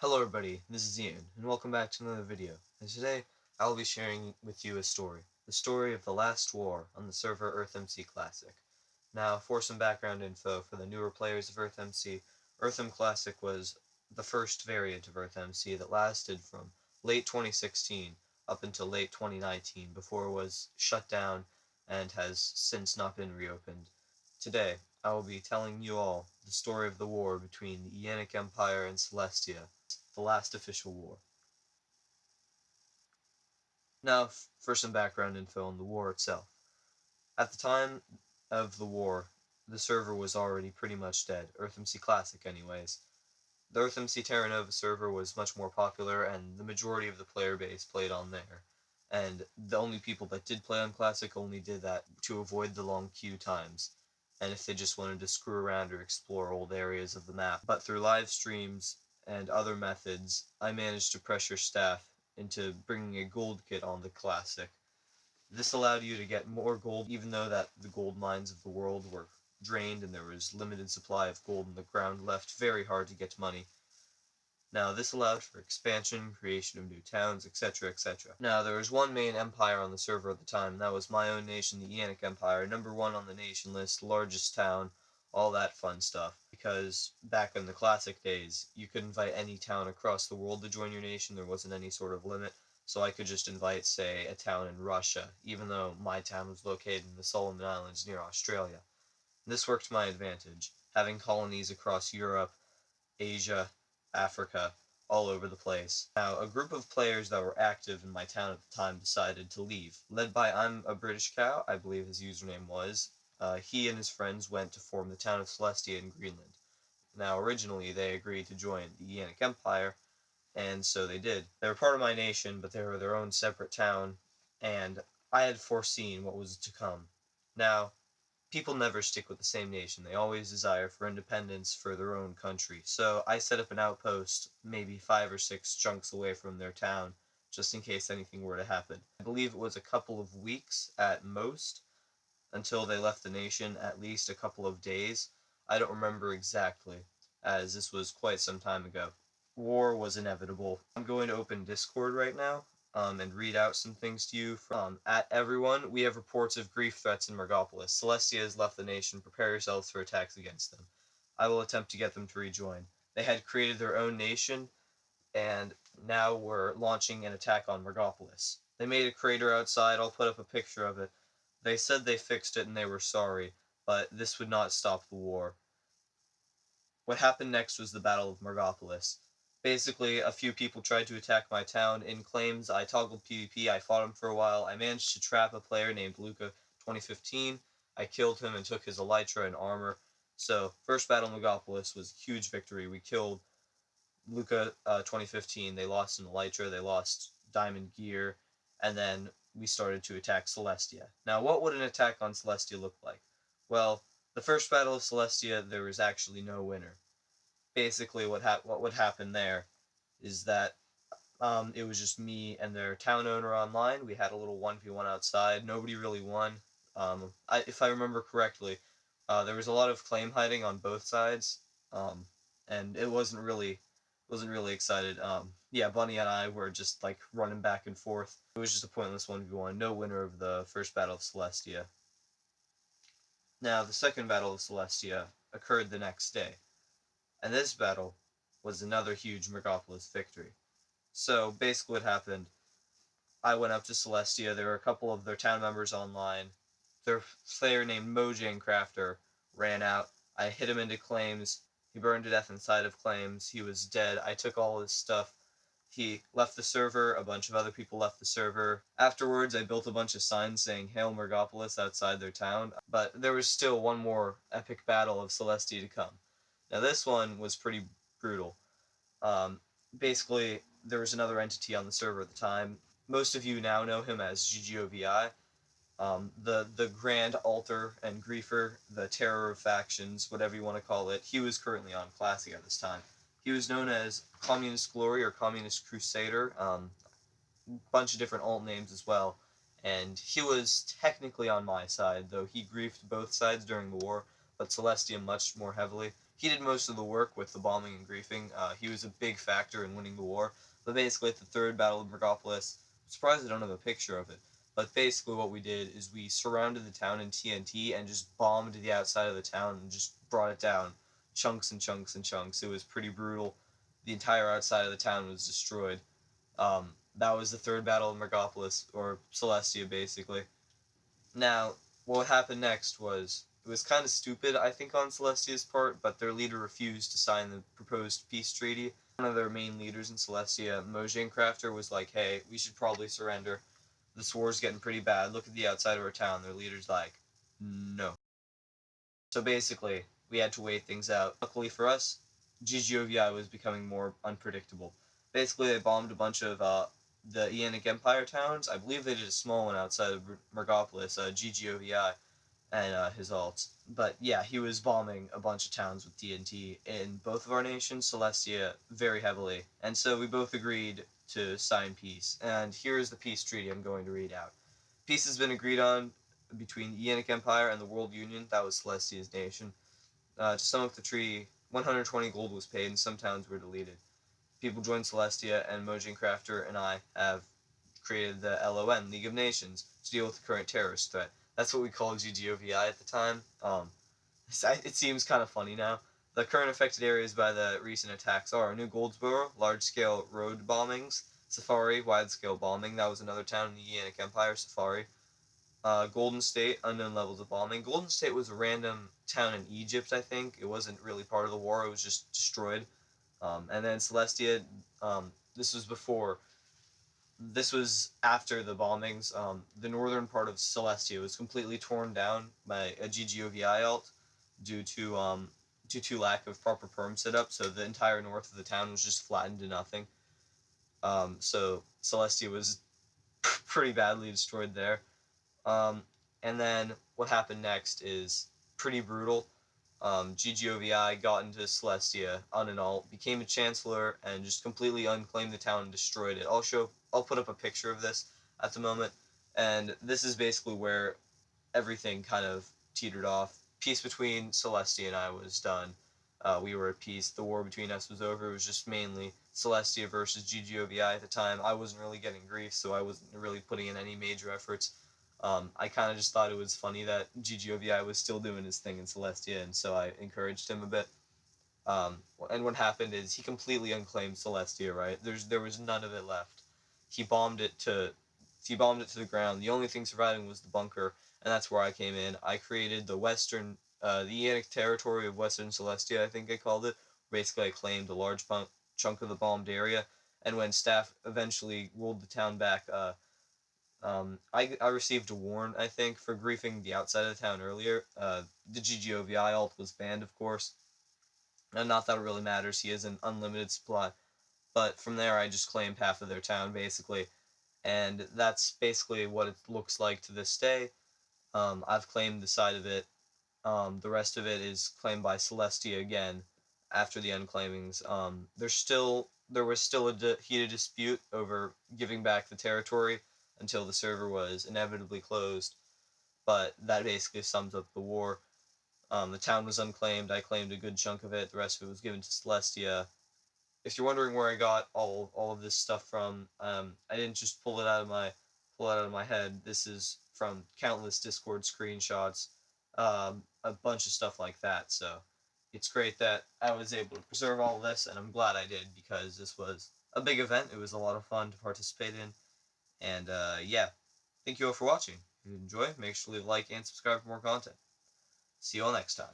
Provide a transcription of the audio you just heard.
Hello everybody, this is Ian, and welcome back to another video. And today, I will be sharing with you a story. The story of the last war on the server EarthMC Classic. Now, for some background info for the newer players of EarthMC, EarthM Classic was the first variant of EarthMC that lasted from late 2016 up until late 2019 before it was shut down and has since not been reopened. Today, I will be telling you all the story of the war between the Jannik Empire and Celestia, the last official war. Now, for some background info on the war itself. At the time of the war, the server was already pretty much dead, EarthMC Classic anyways. The EarthMC Terra Nova server was much more popular, and the majority of the player base played on there. And the only people that did play on Classic only did that to avoid the long queue times, and if they just wanted to screw around or explore old areas of the map. But through live streams and other methods, I managed to pressure staff into bringing a gold kit on the Classic. This allowed you to get more gold, even though that the gold mines of the world were drained and there was limited supply of gold in the ground left, very hard to get money. Now, this allowed for expansion, creation of new towns, etc., etc. Now, there was one main empire on the server at the time, and that was my own nation, the Jannik Empire, #1 on the nation list, largest town, all that fun stuff. Because back in the classic days, you could invite any town across the world to join your nation, there wasn't any sort of limit, so I could just invite, say, a town in Russia, even though my town was located in the Solomon Islands near Australia. This worked to my advantage, having colonies across Europe, Asia, Africa, all over the place. Now, a group of players that were active in my town at the time decided to leave, led by I'm a British Cow, I believe his username was. He and his friends went to form the town of Celestia in Greenland. Now, originally, they agreed to join the Jannik Empire, and so they did. They were part of my nation, but they were their own separate town, and I had foreseen what was to come. Now, people never stick with the same nation. They always desire for independence for their own country. So I set up an outpost maybe 5 or 6 chunks away from their town, just in case anything were to happen. I believe it was a couple of weeks at most until they left the nation, at least a couple of days. I don't remember exactly, as this was quite some time ago. War was inevitable. I'm going to open Discord right now, and read out some things to you from at everyone. We have reports of grief threats in Margopolis. Celestia has left the nation. Prepare yourselves for attacks against them. I will attempt to get them to rejoin. They had created their own nation, and now we're launching an attack on Margopolis. They made a crater outside. I'll put up a picture of it. They said they fixed it and they were sorry, but this would not stop the war. What happened next was the Battle of Margopolis. Basically, a few people tried to attack my town. In claims, I toggled PvP, I fought him for a while, I managed to trap a player named Luca 2015, I killed him and took his elytra and armor. So, first battle in Margopolis was a huge victory. We killed Luca 2015, they lost an elytra, they lost diamond gear, and then we started to attack Celestia. Now, what would an attack on Celestia look like? Well, the first battle of Celestia, there was actually no winner. Basically, what would happen there is that it was just me and their town owner online. We had a little 1v1 outside. Nobody really won. If I remember correctly, there was a lot of claim hiding on both sides, and it wasn't really excited. Yeah, Bunny and I were just like running back and forth. It was just a pointless 1v1. No winner of the first battle of Celestia. Now, the second battle of Celestia occurred the next day, and this battle was another huge Megapolis victory. So basically what happened, I went up to Celestia, there were a couple of their town members online, their player named Mojang Crafter ran out, I hit him into claims, he burned to death inside of claims, he was dead, I took all his stuff, he left the server, a bunch of other people left the server. Afterwards, I built a bunch of signs saying Hail Mergopolis outside their town, but there was still one more epic battle of Celestia to come. Now this one was pretty brutal. Basically, there was another entity on the server at the time. Most of you now know him as GGOVI. The Grand Altar and Griefer, the Terror of Factions, whatever you want to call it, he was currently on Classic at this time. He was known as Communist Glory or Communist Crusader, bunch of different alt names as well, and he was technically on my side, though he griefed both sides during the war, but Celestia much more heavily. he did most of the work with the bombing and griefing. He was a big factor in winning the war. But basically, at the third Battle of Megapolis, I'm surprised I don't have a picture of it. But basically, what we did is we surrounded the town in TNT and just bombed the outside of the town and just brought it down, chunks and chunks and chunks. It was pretty brutal. The entire outside of the town was destroyed. That was the third Battle of Megapolis, or Celestia, basically. Now, what happened next was, it was kind of stupid, I think, on Celestia's part, but their leader refused to sign the proposed peace treaty. One of their main leaders in Celestia, Mojang Crafter, was like, hey, we should probably surrender. This war's getting pretty bad. Look at the outside of our town. Their leader's like, no. So basically, we had to wait things out. Luckily for us, GGOVI was becoming more unpredictable. Basically, they bombed a bunch of the Jannik Empire towns. I believe they did a small one outside of Mergopolis, GGOVI, and his alts. But yeah, he was bombing a bunch of towns with TNT in both of our nations, Celestia, very heavily. And so we both agreed to sign peace. And here is the peace treaty I'm going to read out. Peace has been agreed on between the Jannik Empire and the World Union, that was Celestia's nation. To sum up the treaty, 120 gold was paid and some towns were deleted. People joined Celestia, and Mojang Crafter and I have created the LON, League of Nations, to deal with the current terrorist threat. That's what we called GGOVI at the time. It seems kind of funny now. The current affected areas by the recent attacks are New Goldsboro, large-scale road bombings, Safari, wide-scale bombing, that was another town in the Jannik Empire, Safari. Golden State, unknown levels of bombing. Golden State was a random town in Egypt, I think. It wasn't really part of the war, it was just destroyed. And then Celestia, this was before, this was after the bombings. The northern part of Celestia was completely torn down by a GGOVI alt due to lack of proper perm setup, so the entire north of the town was just flattened to nothing. So Celestia was pretty badly destroyed there. And then what happened next is pretty brutal. GGOVI got into Celestia on an alt, became a chancellor, and just completely unclaimed the town and destroyed it. I'll put up a picture of this at the moment, and this is basically where everything kind of teetered off. Peace between Celestia and I was done. We were at peace. The war between us was over. It was just mainly Celestia versus GGOVI at the time. I wasn't really getting grief, so I wasn't really putting in any major efforts. I kind of just thought it was funny that GGOVI was still doing his thing in Celestia, and so I encouraged him a bit. And what happened is he completely unclaimed Celestia, right? There was none of it left. He bombed it to the ground. The only thing surviving was the bunker, and that's where I came in. I created the Jannik territory of Western Celestia, I think I called it. Basically, I claimed a large chunk of the bombed area, and when staff eventually rolled the town back, I received a warrant, I think, for griefing the outside of the town earlier. The GGOVI alt was banned, of course. And not that it really matters, he has an unlimited supply. But from there, I just claimed half of their town, basically. And that's basically what it looks like to this day. I've claimed the side of it. The rest of it is claimed by Celestia again after the unclaimings. There was still a heated dispute over giving back the territory until the server was inevitably closed, but that basically sums up the war. The town was unclaimed. I claimed a good chunk of it. The rest of it was given to Celestia. If you're wondering where I got all of this stuff from, I didn't just pull it out of my head. This is from countless Discord screenshots, a bunch of stuff like that. So it's great that I was able to preserve all of this, and I'm glad I did because this was a big event. It was a lot of fun to participate in, and yeah, thank you all for watching. If you enjoy, make sure to leave a like and subscribe for more content. See you all next time.